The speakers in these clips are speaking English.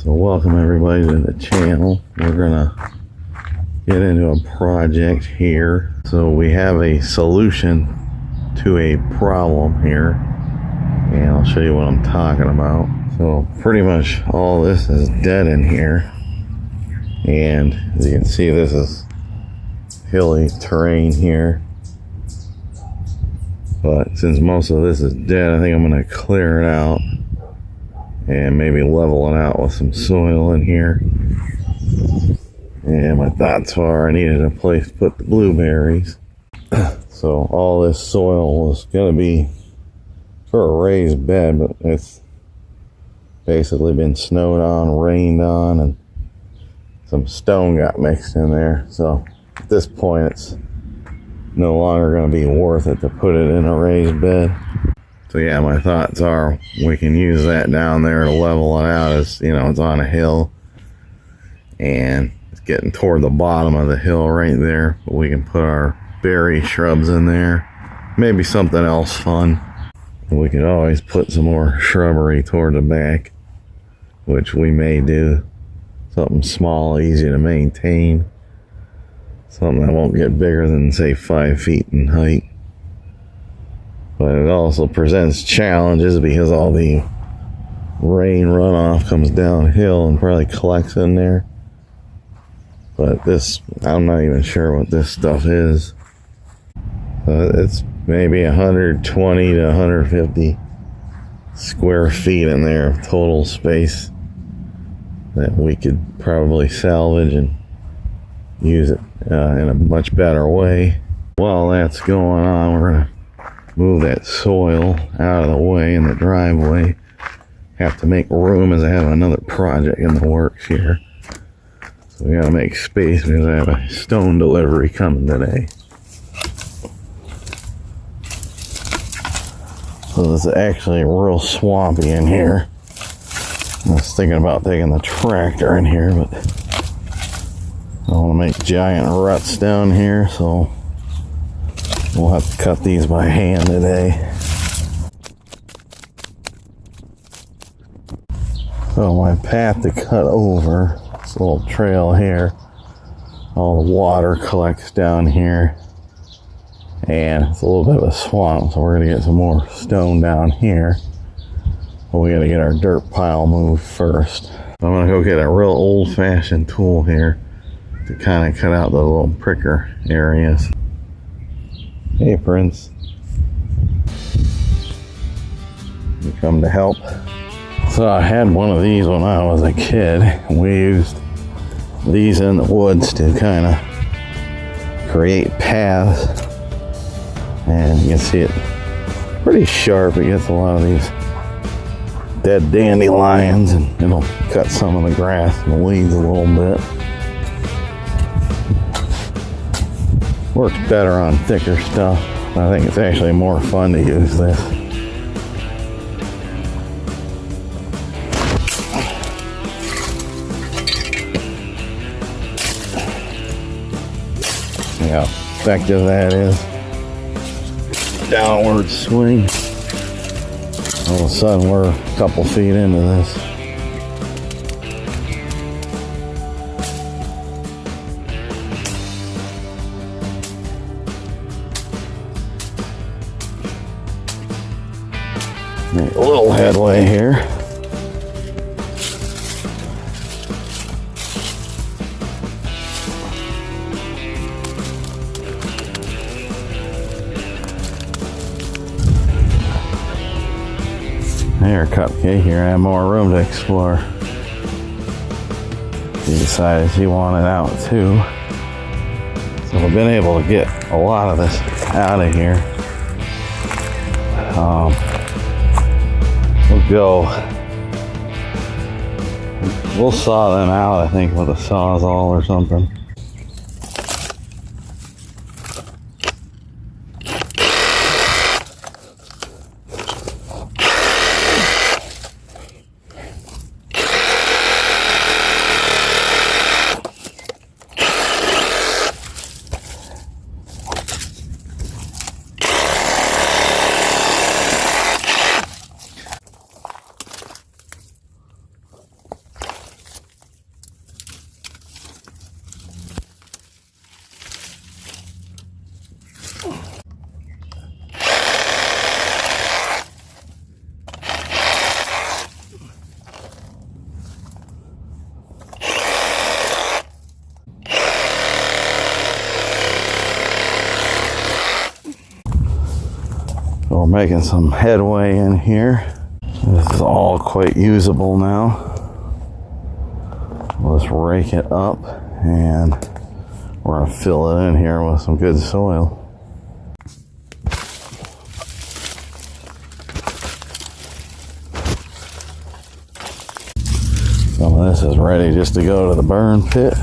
So welcome everybody to the channel. We're gonna get into a project here. So we have a solution to a problem here, and I'll show you what I'm talking about. So pretty much all this is dead in here, and as you can see, this is hilly terrain here. But since most of this is dead, I think I'm going to clear it out and maybe level it out with some soil in here. And my thoughts are I needed a place to put the blueberries. So all this soil was going to be for a raised bed, but it's basically been snowed on, rained on, and some stone got mixed in there. So at this point, it's no longer going to be worth it to put it in a raised bed. So yeah, my thoughts are we can use that down there to level it out. As you know, it's on a hill and it's getting toward the bottom of the hill right there, but we can put our berry shrubs in there, maybe something else fun. And we could always put some more shrubbery toward the back, which we may do. Something small, easy to maintain. Something that won't get bigger than, say, 5 feet in height. But it also presents challenges because all the rain runoff comes downhill and probably collects in there. But this, I'm not even sure what this stuff is. It's maybe 120 to 150 square feet in there of total space that we could probably salvage and use it in a much better way. While that's going on, we're going to move that soil out of the way in the driveway. Have to make room as I have another project in the works here. So we got to make space because I have a stone delivery coming today. So this is actually real swampy in here. I was thinking about taking the tractor in here, but I don't want to make giant ruts down here, so we'll have to cut these by hand today. So my path to cut over, this little trail here, all the water collects down here, and it's a little bit of a swamp, so we're going to get some more stone down here. But we got to get our dirt pile moved first. I'm going to go get a real old-fashioned tool here to kind of cut out the little pricker areas. Hey, Prince. You come to help? So I had one of these when I was a kid. We used these in the woods to kind of create paths. And you can see it pretty sharp. It gets a lot of these dead dandelions, and it'll cut some of the grass and the weeds a little bit. Works better on thicker stuff. I think it's actually more fun to use this. See how effective that is. Downward swing. All of a sudden we're a couple feet into this. Make a little headway here. There, Cupcake, here I have more room to explore. She decided she wanted out too. So we've been able to get a lot of this out of here. We'll saw them out, I think, with a sawzall or something. we're making some headway in here. This is all quite usable now. Let's rake it up and we're going to fill it in here with some good soil. Some of this is ready just to go to the burn pit.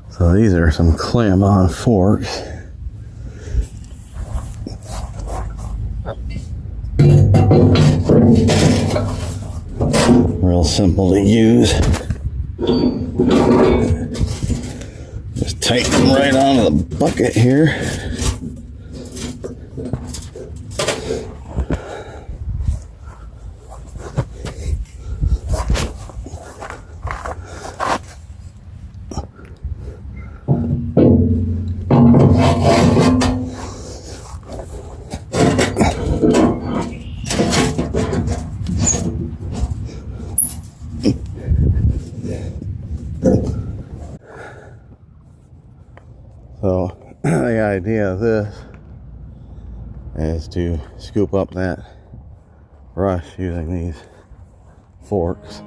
So these are some clamp-on forks. Real simple to use. Just tighten them right onto the bucket here. So the idea of this is to scoop up that brush using these forks.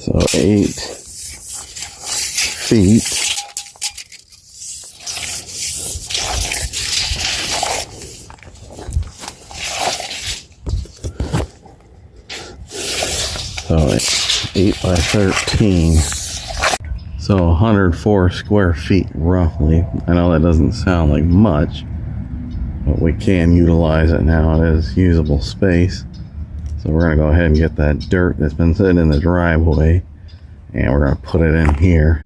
So 8 feet. So 8 by 13. So 104 square feet roughly. I know that doesn't sound like much, but we can utilize it now. It is usable space. So we're going to go ahead and get that dirt that's been sitting in the driveway and we're going to put it in here.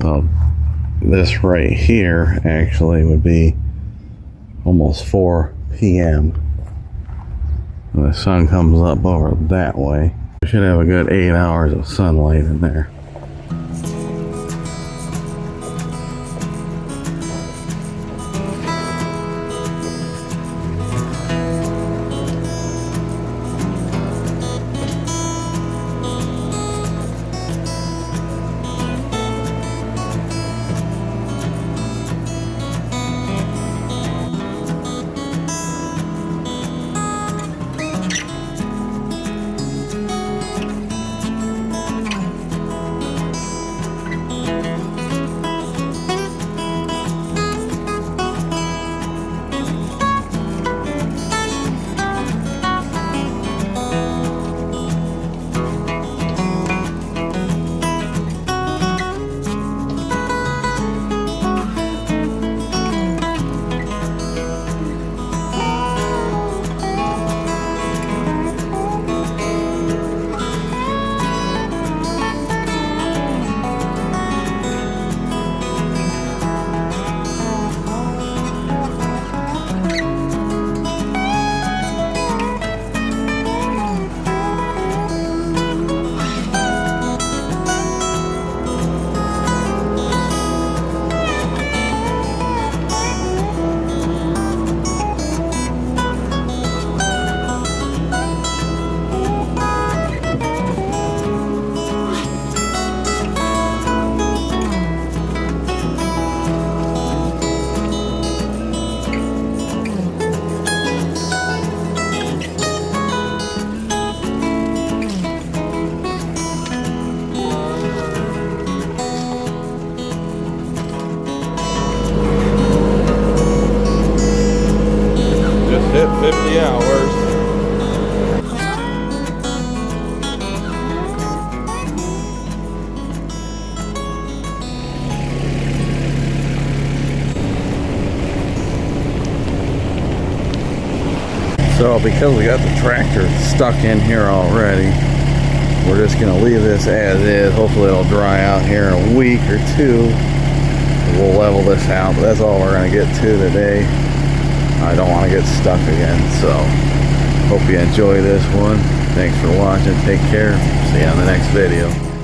So this right here actually would be almost 4 p.m. The sun comes up over that way. We should have a good 8 hours of sunlight in there. So because we got the tractor stuck in here already, we're just gonna leave this as is. Hopefully it'll dry out here in a week or two. We'll level this out, but that's all we're gonna get to today. I don't want to get stuck again, so hope you enjoy this one. Thanks for watching. Take care. See you on the next video.